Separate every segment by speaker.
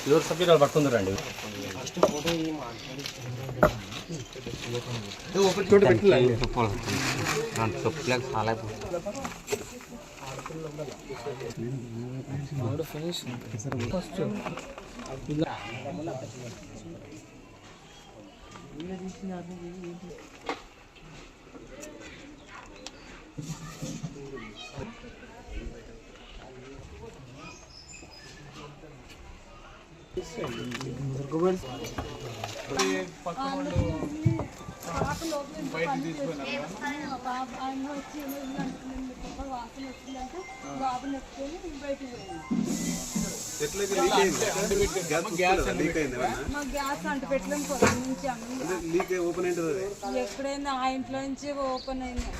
Speaker 1: ఎవరు సభ్యురాలు పట్టుకుందరండి
Speaker 2: ఎప్పుడైనా ఆ ఇంట్లో నుంచి ఓపెన్ అయింది.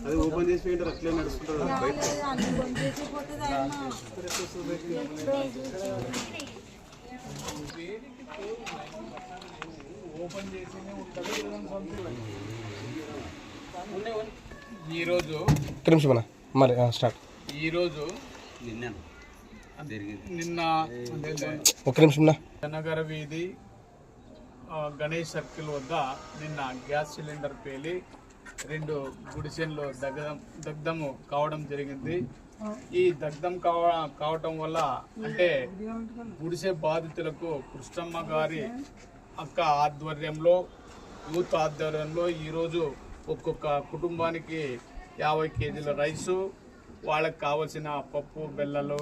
Speaker 3: అది ఓపెన్ చేసి పోయింటారు అట్లే నడుచుకుంటారు
Speaker 4: ఈరోజు నిన్న జనగర వీధి గణేష్ సర్కిల్ వద్ద నిన్న గ్యాస్ సిలిండర్ పేలి 2 గుడిసెల్లో దగ్ధము కావడం జరిగింది. ఈ దగ్ధం కావటం వల్ల అంటే గుడిసె బాధితులకు కృష్ణమ్మ గారి అక్క ఆధ్వర్యంలో యూత్ ఆధ్వర్యంలో ఈరోజు ఒక్కొక్క కుటుంబానికి 50 కేజీల రైసు, వాళ్ళకి కావలసిన పప్పు బెల్లలు,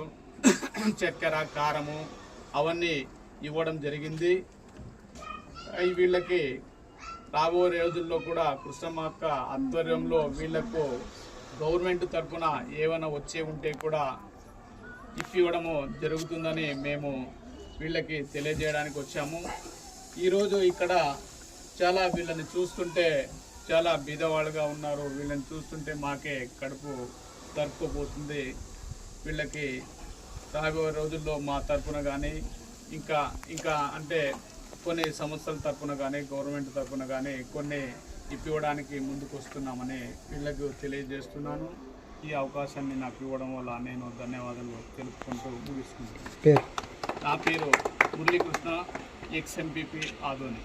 Speaker 4: చక్కెర, కారము అవన్నీ ఇవ్వడం జరిగింది. వీళ్ళకి రాబోయే రోజుల్లో కూడా కృష్ణమ్మ అక్క ఆధ్వర్యంలో వీళ్లకు గవర్నమెంట్ తరఫున ఏమైనా వచ్చే ఉంటే కూడా ఇవ్వడము జరుగుతుందని మేము వీళ్ళకి తెలియజేయడానికి వచ్చాము. ఈరోజు ఇక్కడ చాలా వీళ్ళని చూస్తుంటే చాలా బీదవాళ్ళుగా ఉన్నారు. వీళ్ళని చూస్తుంటే మాకే కడుపు తరుక్కుపోతుంది. వీళ్ళకి రాబోయే రోజుల్లో మా తరఫున కానీ ఇంకా అంటే కొన్ని సంస్థల తరఫున కానీ గవర్నమెంట్ తరఫున కానీ కొన్ని ఇవ్వడానికి ముందుకు వస్తున్నామని వీళ్ళకు తెలియజేస్తున్నాను. ఈ అవకాశాన్ని నాకు ఇవ్వడం వల్ల నేను ధన్యవాదాలు తెలుపుకుంటూ ముగిస్తున్నాను. నా పేరు మురళీకృష్ణ, ఎక్స్ ఎంపీపీ ఆదోని.